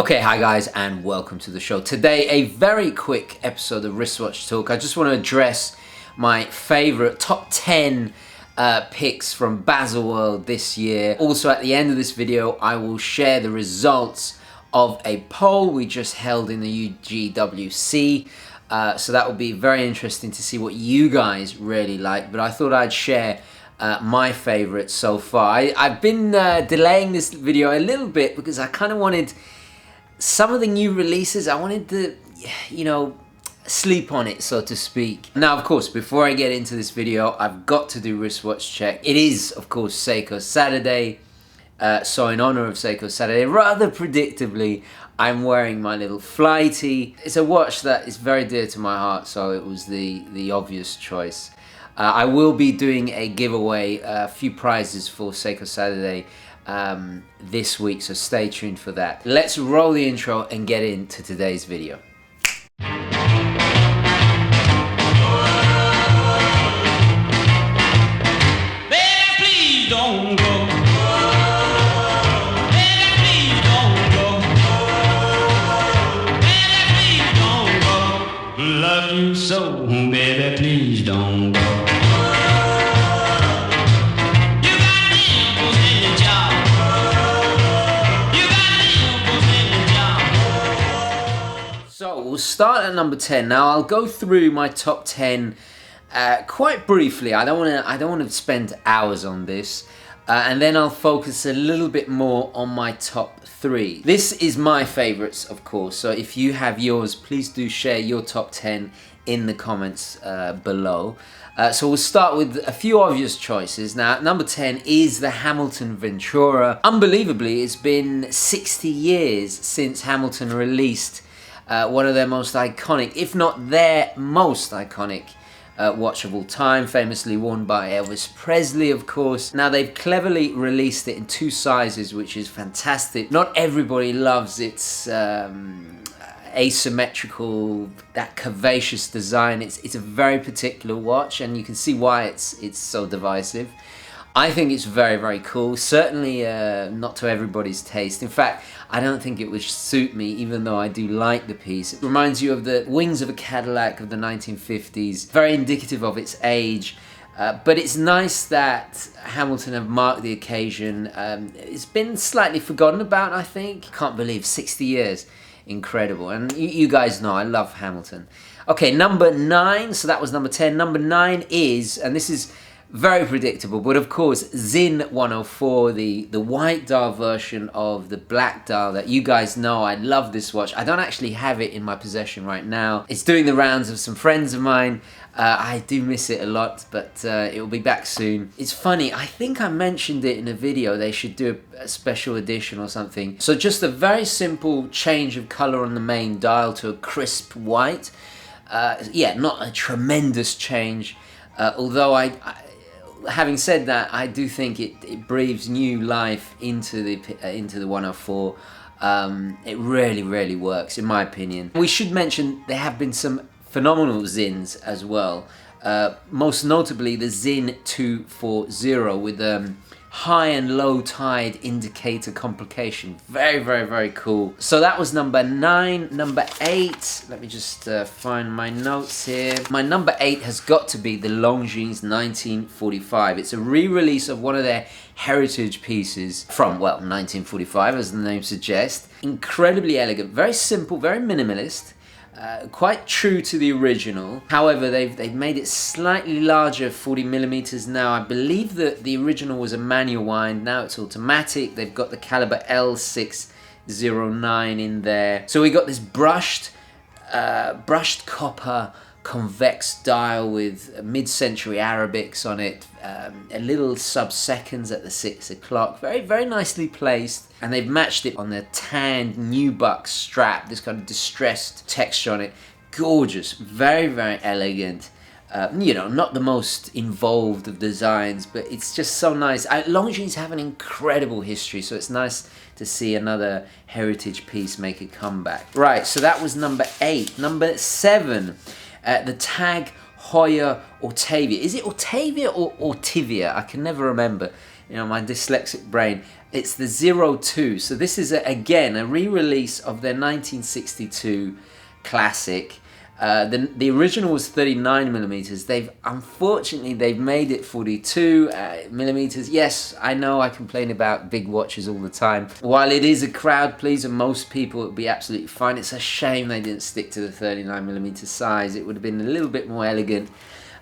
Okay, hi guys, and welcome to the show. Today, a very quick episode of Wristwatch Talk. I just want to address my favorite top 10 picks from Baselworld this year. Also, at the end of this video, I will share the results of a poll we just held in the WWT. So that will be very interesting to see what you guys really like. But I thought I'd share my favorites so far. I've been delaying this video a little bit because I kind of wanted some of the new releases. I wanted to, sleep on it, so to speak. Now, of course, before I get into this video, I've got to do wristwatch check. It is, of course, Seiko Saturday. So in honor of Seiko Saturday, rather predictably, I'm wearing my little flighty. It's a watch that is very dear to my heart, so it was the obvious choice. I will be doing a giveaway, a few prizes for Seiko Saturday this week, so stay tuned for that. Let's roll the intro and get into today's video. Baby, please don't go. Baby, please don't go. Baby, please don't go. Love you so, baby, please don't go. So we'll start at number 10. Now I'll go through my top 10 quite briefly. I don't want to spend hours on this, and then I'll focus a little bit more on my top 3. This is my favorites, of course. So if you have yours, please do share your top 10 in the comments below. So we'll start with a few obvious choices. Now, number 10 is the Hamilton Ventura. Unbelievably, it's been 60 years since Hamilton released one of their most iconic, if not their most iconic watch of all time, famously worn by Elvis Presley, of course. Now, they've cleverly released it in 2 sizes, which is fantastic. Not everybody loves its asymmetrical, that curvaceous design. It's a very particular watch, and you can see why it's so divisive. I think it's very, very cool. Certainly not to everybody's taste. In fact, I don't think it would suit me, even though I do like the piece. It reminds you of the wings of a Cadillac of the 1950s. Very indicative of its age. But it's nice that Hamilton have marked the occasion. It's been slightly forgotten about, I think. Can't believe 60 years. Incredible. And you guys know I love Hamilton. Okay, number 9. So that was number 10. Number 9 is, and this is very predictable, but of course, Sinn 104, the white dial version of the black dial that you guys know. I love this watch. I don't actually have it in my possession right now. It's doing the rounds of some friends of mine. I do miss it a lot, but it will be back soon. It's funny, I think I mentioned it in a video. They should do a special edition or something. So just a very simple change of color on the main dial to a crisp white. Yeah, not a tremendous change, although having said that, I do think it breathes new life into the 104. It really works, in my opinion. We should mention there have been some phenomenal Zinns as well. Most notably the Sinn 240 with high and low tide indicator complication. Very cool. So that was number 9. Number 8, let me just find my notes here. My number 8 has got to be the Longines 1945. It's a re-release of one of their heritage pieces from, well, 1945, as the name suggests. Incredibly elegant, very simple, very minimalist. Quite true to the original. However, they've made it slightly larger, 40 millimeters now. I believe that the original was a manual wind. Now it's automatic. They've got the caliber L609 in there. So we got this brushed copper convex dial with mid-century Arabics on it, a little sub-seconds at the 6 o'clock, very nicely placed, and they've matched it on the tanned nubuck strap, this kind of distressed texture on it. Gorgeous, very elegant. Not the most involved of designs, but it's just so nice. Longines have an incredible history, so it's nice to see another heritage piece make a comeback. Right, so that was number 8. Number 7. The Tag Heuer Ortavia. Is it Ortavia or Ortivia? I can never remember. My dyslexic brain. It's the 02. So this is, again, a re-release of their 1962 classic. The original was 39 millimeters. Unfortunately they've made it 42 millimeters. Yes, I know I complain about big watches all the time. While it is a crowd pleaser, most people would be absolutely fine. It's a shame they didn't stick to the 39 millimeter size. It would have been a little bit more elegant,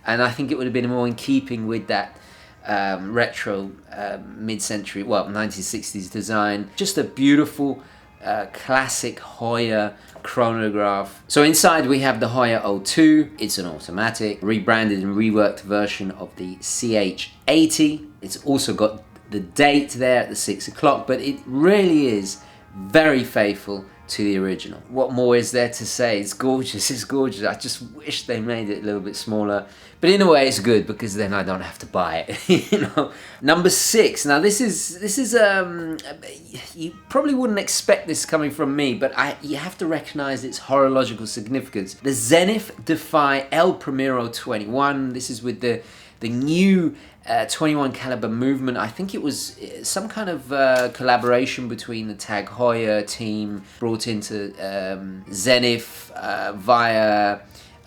and I think it would have been more in keeping with that retro mid-century, well, 1960s design. Just a beautiful classic Hoya chronograph. So inside we have the Hoya 02. It's an automatic, rebranded and reworked version of the CH80. It's also got the date there at the 6 o'clock, but it really is very faithful to the original. What more is there to say? It's gorgeous, it's gorgeous. I just wish they made it a little bit smaller, but in a way it's good because then I don't have to buy it. You know. Number 6. Now this is you probably wouldn't expect this coming from me, but you have to recognize its horological significance. The Zenith Defy El Primero 21. This is with the new 21 caliber movement. I think it was some kind of collaboration between the Tag Heuer team brought into Zenith via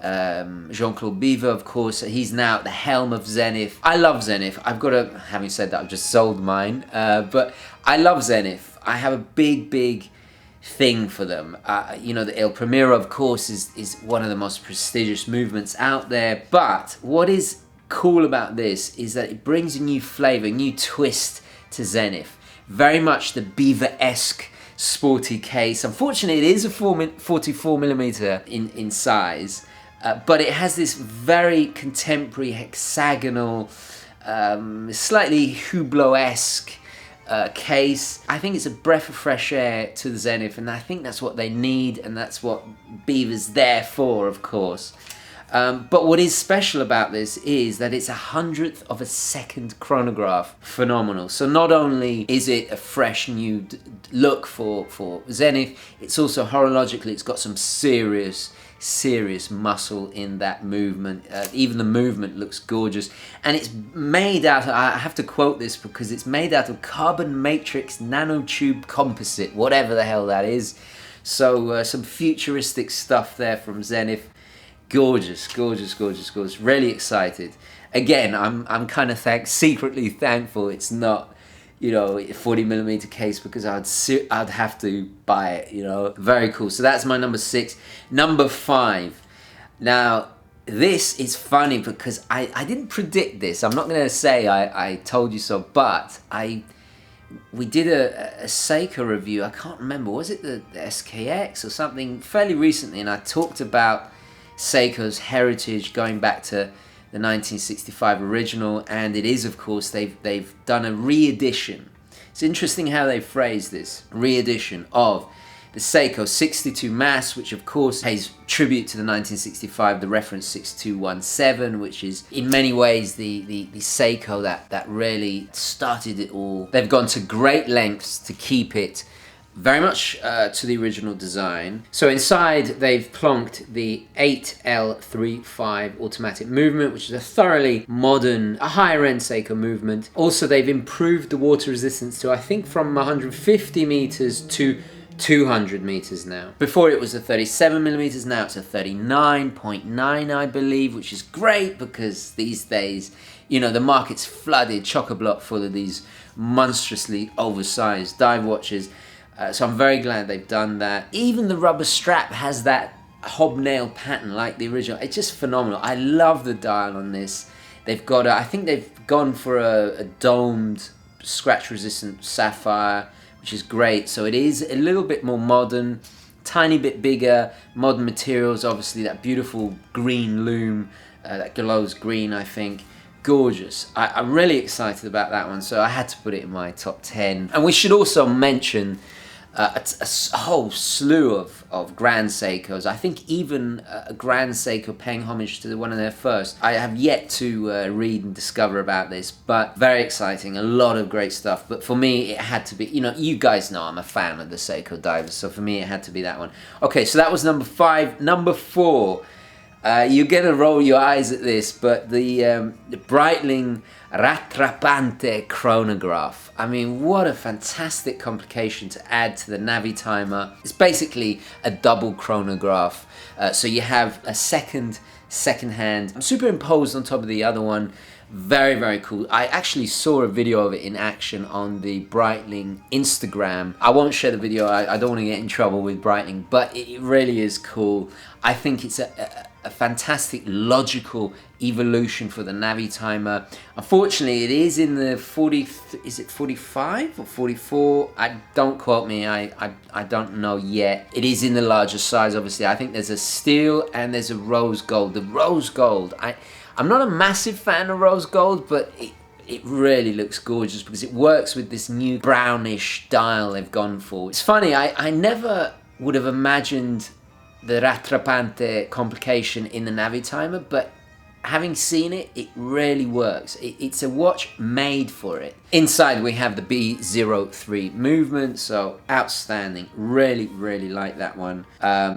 Jean-Claude Biver, of course. He's now at the helm of Zenith. I love Zenith. Having said that, I've just sold mine, but I love Zenith. I have a big thing for them. You know, the El Primero, of course, is one of the most prestigious movements out there, but what is cool about this is that it brings a new flavor, a new twist to Zenith. Very much the Beaver-esque sporty case. Unfortunately, it is a 44 millimeter in size, but it has this very contemporary hexagonal, slightly Hublot-esque case. I think it's a breath of fresh air to the Zenith, and I think that's what they need, and that's what Beaver's there for, of course. But what is special about this is that it's 100th of a second chronograph. Phenomenal. So not only is it a fresh new look for Zenith, it's also horologically, it's got some serious muscle in that movement. Even the movement looks gorgeous, and it's made out of, I have to quote this because it's made out of carbon matrix nanotube composite, whatever the hell that is. So some futuristic stuff there from Zenith. Gorgeous, gorgeous, gorgeous, gorgeous. Really excited. Again, I'm kind of secretly thankful it's not, you know, a 40 millimeter case, because I'd have to buy it. You know, very cool. So that's my number 6. Number 5. Now this is funny because I didn't predict this. I'm not going to say I told you so, but we did a Seiko review. I can't remember. Was it the SKX or something fairly recently? And I talked about Seiko's heritage going back to the 1965 original, and it is, of course, they've done a re-edition. It's interesting how they phrase this re-edition of the Seiko 62 Mass, which of course pays tribute to the 1965, the reference 6217, which is in many ways the Seiko that really started it all. They've gone to great lengths to keep it very much to the original design. So inside they've plonked the 8L35 automatic movement, which is a thoroughly modern, a higher end Seiko movement. Also they've improved the water resistance to, I think, from 150 meters to 200 meters now. Before it was a 37 millimeters, now it's a 39.9, I believe, which is great because these days, you know, the market's flooded, chock-a-block full of these monstrously oversized dive watches. So I'm very glad they've done that. Even the rubber strap has that hobnail pattern like the original. It's just phenomenal. I love the dial on this. They've got I think they've gone for a domed, scratch-resistant sapphire, which is great. So it is a little bit more modern, tiny bit bigger, modern materials, obviously that beautiful green loom, that glows green, I think. Gorgeous. I'm really excited about that one, so I had to put it in my top 10. And we should also mention a whole slew of Grand Seikos. I think even a Grand Seiko paying homage to one of their first. I have yet to read and discover about this, but very exciting. A lot of great stuff. But for me, it had to be, you know, you guys know I'm a fan of the Seiko divers, so for me, it had to be that one. Okay, so that was number 5. Number 4. You're gonna roll your eyes at this, but the Breitling Rattrapante chronograph. I mean, what a fantastic complication to add to the Navitimer. It's basically a double chronograph. So you have a second hand superimposed on top of the other one. Very, very cool. I actually saw a video of it in action on the Breitling Instagram. I won't share the video, I don't want to get in trouble with Breitling, but it really is cool. I think it's a fantastic logical evolution for the Navitimer. Unfortunately, it is in the 40, is it 45 or 44? Don't quote me, I don't know yet. It is in the larger size, obviously. I think there's a steel and there's a rose gold. The rose gold, I'm not a massive fan of rose gold, but it really looks gorgeous because it works with this new brownish dial they've gone for. It's funny, I never would have imagined the Rattrapante complication in the Navitimer, but having seen it, it really works. It's a watch made for it. Inside we have the B03 movement, so outstanding. Really, really like that one.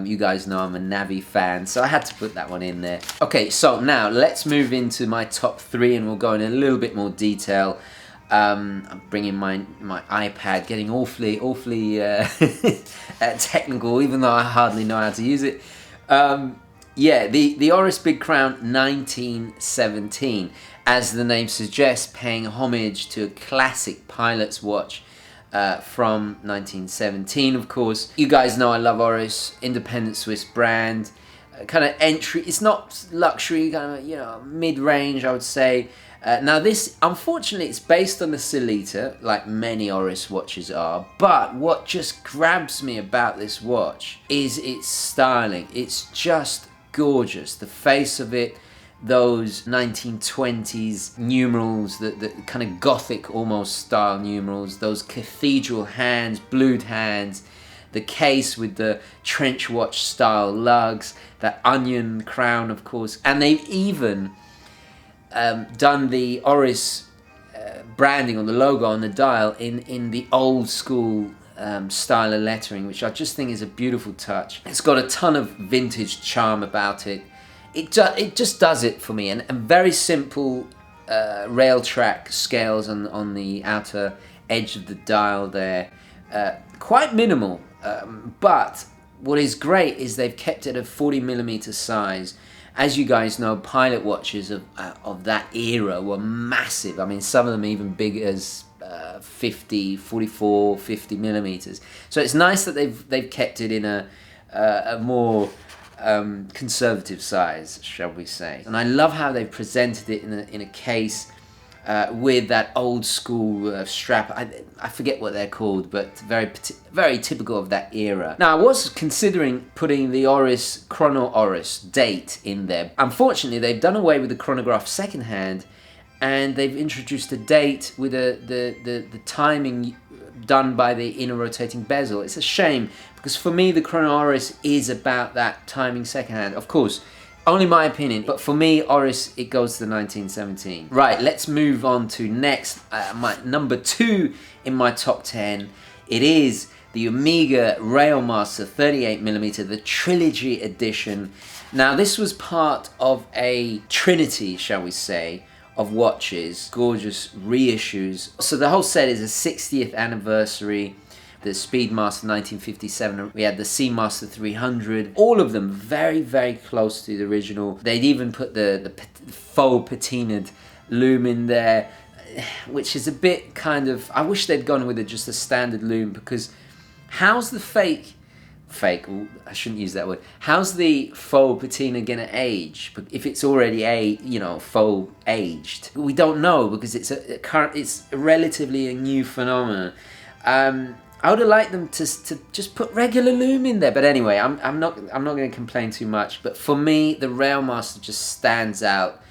You guys know I'm a Navi fan, so I had to put that one in there. Okay, so now let's move into my top 3 and we'll go in a little bit more detail. I'm bringing my iPad, getting awfully technical, even though I hardly know how to use it. Yeah, the Oris Big Crown 1917, as the name suggests, paying homage to a classic pilot's watch from 1917, of course. You guys know I love Oris, independent Swiss brand, kind of entry. It's not luxury, kind of, you know, mid-range, I would say. Now this, unfortunately, it's based on the Sellita, like many Oris watches are, but what just grabs me about this watch is its styling. It's just gorgeous. The face of it, those 1920s numerals, the kind of gothic almost style numerals, those cathedral hands, blued hands, the case with the trench watch style lugs, that onion crown, of course, and they've even done the Oris branding on the logo on the dial in the old school style of lettering, which I just think is a beautiful touch. It's got a ton of vintage charm about it. It just does it for me, and very simple rail track scales on the outer edge of the dial there. Quite minimal, but what is great is they've kept it a 40mm size. As you guys know, pilot watches of that era were massive. I mean, some of them even big as 50mm. So it's nice that they've kept it in a more conservative size, shall we say. And I love how they've presented it in a case with that old school strap. I forget what they're called, but very typical of that era. Now, I was considering putting the Oris Chrono Oris date in there. Unfortunately, they've done away with the chronograph second hand, and they've introduced a date with the timing done by the inner rotating bezel. It's a shame, because for me the Chrono Oris is about that timing second hand. Of course, only my opinion, but for me, Oris, it goes to the 1917. Right, let's move on to next, my number 2 in my top 10. It is the Omega Railmaster 38mm, the Trilogy Edition. Now, this was part of a trinity, shall we say, of watches, gorgeous reissues. So the whole set is a 60th anniversary. The Speedmaster 1957, we had the Seamaster 300, all of them very, very close to the original. They'd even put the faux patinaed loom in there, which is a bit kind of, I wish they'd gone with just a standard loom, because how's the fake, I shouldn't use that word, how's the faux patina gonna age if it's already faux aged? We don't know, because it's it's relatively a new phenomenon. I would have liked them to just put regular loom in there, but anyway, I'm not going to complain too much. But for me, the Railmaster just stands out,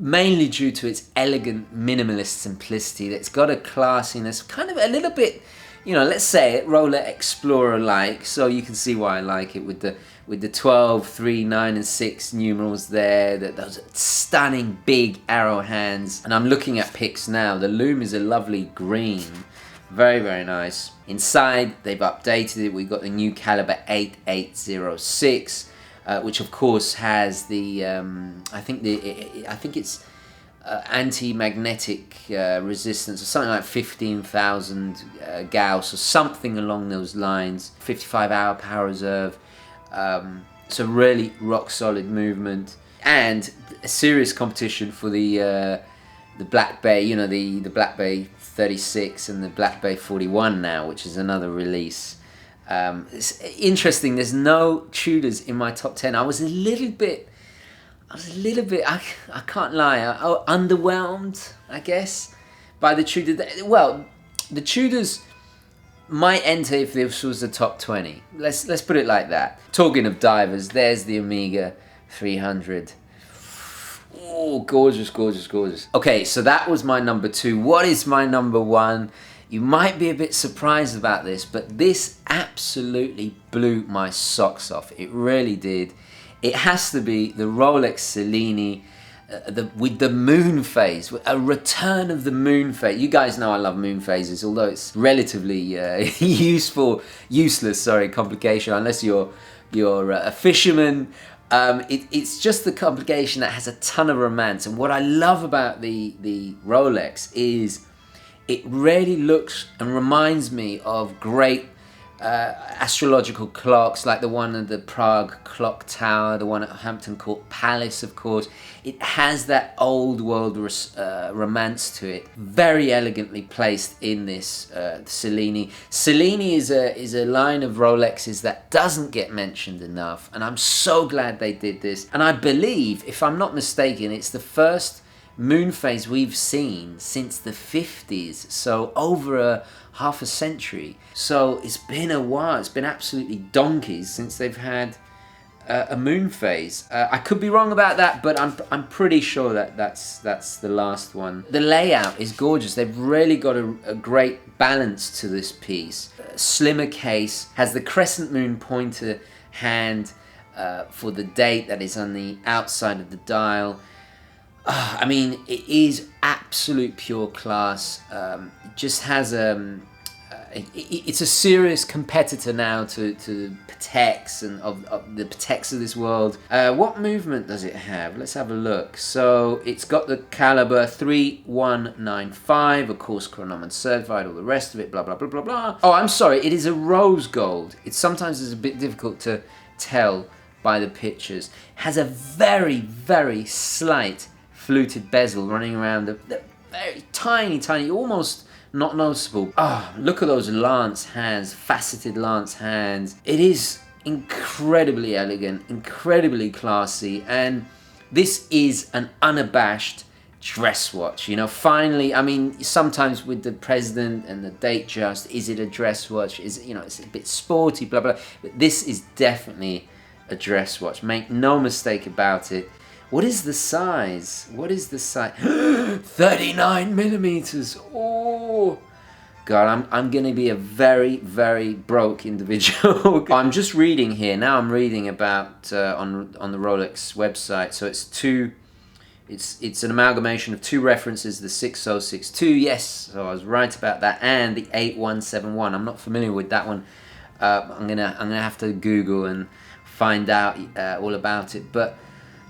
mainly due to its elegant minimalist simplicity. It's got a classiness, kind of a little bit, let's say it Rolex Explorer like. So you can see why I like it with the 12, 3, 9, and 6 numerals there. Those stunning big arrow hands. And I'm looking at pics now. The loom is a lovely green. Very, very nice. Inside, they've updated it. We've got the new caliber 8806. which of course has the I think it's anti-magnetic resistance or something like 15,000 Gauss or something along those lines. 55-hour power reserve. So really rock solid movement, and a serious competition for the Black Bay. You know, the Black Bay 36 and the Black Bay 41 now, which is another release. It's interesting. There's no Tudors in my top 10. I was a little bit. I can't lie. Underwhelmed, I guess, by the Tudors. Well, the Tudors might enter if this was the top 20. Let's put it like that. Talking of divers, there's the Omega 300. Oh, gorgeous, gorgeous, gorgeous. Okay, so that was my number 2. What is my number 1? You might be a bit surprised about this, but this absolutely blew my socks off. It really did. It has to be the Rolex Cellini with the moon phase, a return of the moon phase. You guys know I love moon phases, although it's relatively useless complication, unless you're a fisherman. It's just the complication that has a ton of romance. And what I love about the Rolex is it really looks and reminds me of great astrological clocks, like the one at the Prague Clock Tower, the one at Hampton Court Palace, of course. It has that old world romance to it, very elegantly placed in this Cellini. Cellini is a line of Rolexes that doesn't get mentioned enough, and I'm so glad they did this. And I believe, if I'm not mistaken, it's the first moon phase we've seen since the 50s, so over half a century. So it's been a while. It's been absolutely donkeys since they've had a moon phase. I could be wrong about that, but I'm pretty sure that's the last one. The layout is gorgeous. They've really got a great balance to this piece. Slimmer case, has the crescent moon pointer hand for the date that is on the outside of the dial. I mean, it is absolute pure class. It just has it's a serious competitor now to Pateks and of the Pateks of this world. What movement does it have? Let's have a look. So it's got the caliber 3195, of course, chronometer certified, all the rest of it, blah blah blah blah blah. Oh, I'm sorry, it is a rose gold. It sometimes is a bit difficult to tell by the pictures. It has a very, very slight fluted bezel running around the very tiny, almost not noticeable. Oh, look at those lance hands, faceted lance hands. It is incredibly elegant, incredibly classy, and this is an unabashed dress watch. You know, finally, I mean, sometimes with the president and the date just, is it a dress watch? Is it, you know, it's a bit sporty, blah, blah, but this is definitely a dress watch. Make no mistake about it. What is the size? 39 millimeters. Oh, God, I'm going to be a very, very broke individual. I'm just reading here. Now I'm reading about, on the Rolex website. So it's an amalgamation of two references, the 6062, yes, so I was right about that, and the 8171. I'm not familiar with that one. I'm gonna have to Google and find out all about it. But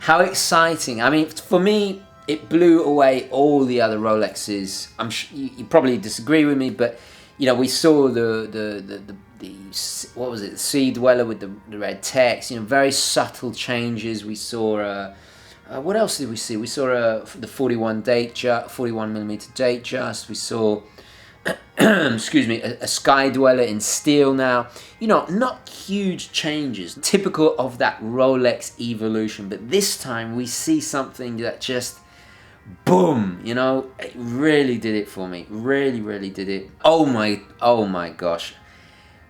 how exciting! I mean, for me, it blew away all the other Rolexes. I'm sure you probably disagree with me, but you know, we saw the what was it? The Sea Dweller with the red text. You know, very subtle changes. We saw what else did we see? We saw the 41 millimeter date just. We saw excuse me, a Sky Dweller in steel now. You know, not huge changes, typical of that Rolex evolution, but this time we see something that just boom, you know, it really did it for me. Really did it. Oh my gosh.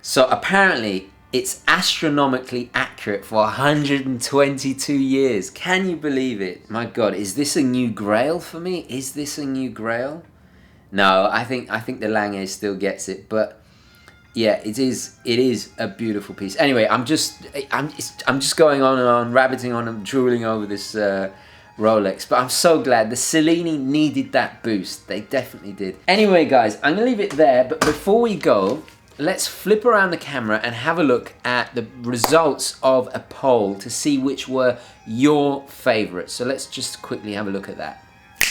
So apparently it's astronomically accurate for 122 years. Can you believe it? My God, is this a new grail for me? Is this a new grail? No, I think the Lange still gets it, but yeah, it is a beautiful piece. Anyway, I'm just going on and on, rabbiting on and drooling over this Rolex, but I'm so glad. The Cellini needed that boost. They definitely did. Anyway, guys, I'm gonna leave it there, but before we go, let's flip around the camera and have a look at the results of a poll to see which were your favorites. So let's just quickly have a look at that.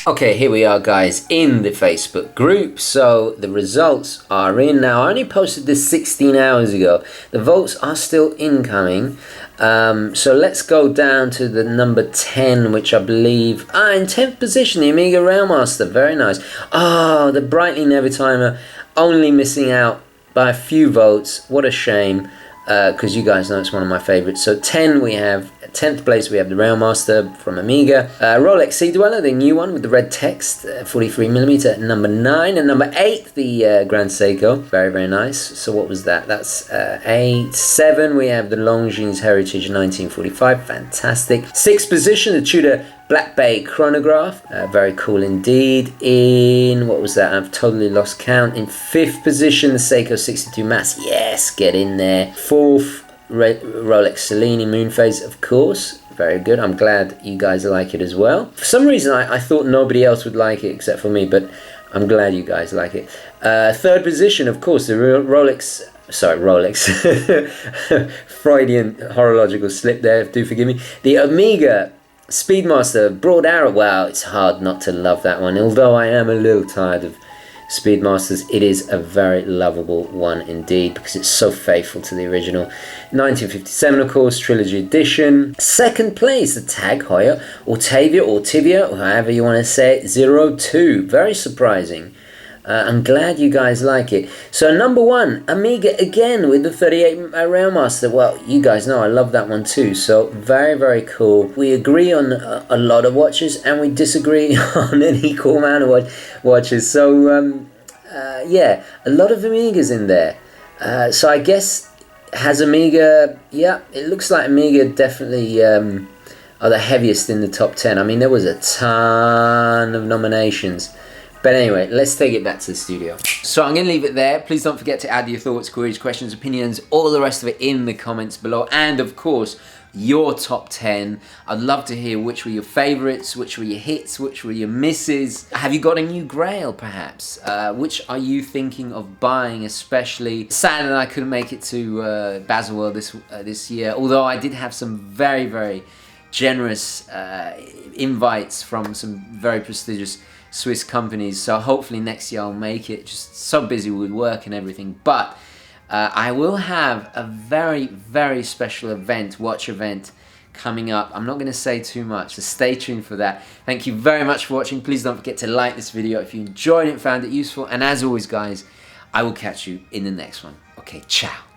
Okay, here we are, guys, in the Facebook group. So the results are in now. I only posted this 16 hours ago. The votes are still incoming. So let's go down to the number 10, which I believe... in 10th position, the Amiga Railmaster. Very nice. Oh, the Brightly Never Timer, only missing out by a few votes. What a shame, because you guys know it's one of my favorites. So 10, we have 10th place, we have the Railmaster from Amiga. Rolex Sea Dweller, the new one with the red text, 43mm at number 9. And number 8, the Grand Seiko. Very, very nice. So what was that? That's 8. 7, we have the Longines Heritage 1945. Fantastic. 6th position, the Tudor Black Bay Chronograph. Very cool indeed. In, what was that? I've totally lost count. In 5th position, the Seiko 62 Mass. Yes, get in there. 4th, Rolex Cellini Moonphase, of course. Very good. I'm glad you guys like it as well. For some reason, I thought nobody else would like it except for me, but I'm glad you guys like it. 3rd position, of course, the Rolex... Sorry, Rolex. Freudian horological slip there, do forgive me. The Amiga Speedmaster Broad Arrow. Wow, it's hard not to love that one. Although I am a little tired of Speedmasters, it is a very lovable one indeed because it's so faithful to the original. 1957, of course, Trilogy Edition. 2nd place, the Tag Heuer Octavia or Tivia, or however you want to say it, 02. Very surprising. I'm glad you guys like it. So number 1, Amiga again with the 38 Railmaster. Well, you guys know I love that one too. So very, very cool. We agree on a lot of watches and we disagree on an equal amount of watches. So yeah, a lot of Amigas in there. So I guess has Amiga, yeah, it looks like Amiga definitely are the heaviest in the top 10. I mean, there was a ton of nominations. But anyway, let's take it back to the studio. So I'm going to leave it there. Please don't forget to add your thoughts, queries, questions, opinions, all the rest of it in the comments below. And of course, your top 10. I'd love to hear which were your favorites, which were your hits, which were your misses. Have you got a new grail perhaps? Which are you thinking of buying especially? Sad that I couldn't make it to Baselworld this year, although I did have some very, very generous invites from some very prestigious Swiss companies, so hopefully next year I'll make it. Just so busy with work and everything, but I will have a very, very special event, watch event coming up. I'm not going to say too much, so stay tuned for that. Thank you very much for watching. Please don't forget to like this video if you enjoyed it and found it useful, and as always guys, I will catch you in the next one. Okay, ciao.